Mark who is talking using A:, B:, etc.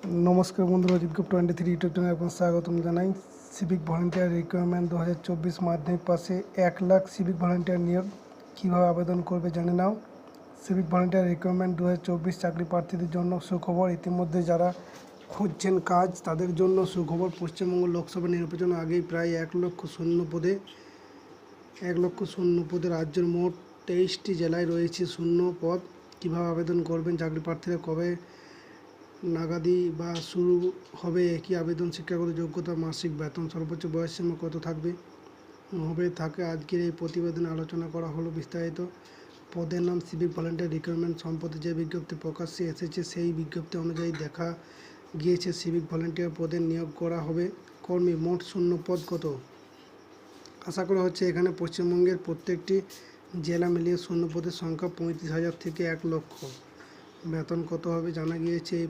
A: নমস্কার বন্ধুরা, অজিত গুপ্তা 23 ইউটিউব চ্যানেলে আপনার স্বাগতম জানাই। সিভিক ভলান্টিয়ার রিক্রুটমেন্ট 2024 মাধ্যমিক পাশে 1 লাখ সিভিক ভলান্টিয়ার নিয়োগ কীভাবে আবেদন করবে জানে নাও। সিভিক ভলান্টিয়ার রিক্রুটমেন্ট 2024 চাকরি প্রার্থীদের জন্য সুখবর। ইতিমধ্যে যারা খুঁজছেন কাজ তাদের জন্য সুখবর। পশ্চিমবঙ্গ লোকসভা নির্বাচনের আগেই প্রায় 1 লক্ষ শূন্য পদে রাজ্যের মোট 23টি জেলায় রয়েছে শূন্য পদ। কীভাবে আবেদন করবেন চাকরি প্রার্থীরা, কবে নাগাদি বা শুরু হবে একই আবেদন, শিক্ষাগত যোগ্যতা, মাসিক বেতন, সর্বোচ্চ বয়সসীমা কত থাকে আজকের এই প্রতিবেদনে আলোচনা করা হলো বিস্তারিত। পদের নাম সিভিক ভলান্টিয়ার রিক্রুটমেন্ট। সম্প্রতি যে বিজ্ঞপ্তি প্রকাশ্যে এসেছে সেই বিজ্ঞপ্তি অনুযায়ী দেখা গিয়েছে সিভিক ভলান্টিয়ার পদে নিয়োগ করা হবে কর্মী। মোট শূন্য পদ কত? আশা করা হচ্ছে এখানে পশ্চিমবঙ্গের প্রত্যেকটি জেলা মিলিয়ে শূন্য পদের সংখ্যা 35,000 থেকে 1 লক্ষ। বেতন কত হবে জানা গিয়েছে। এই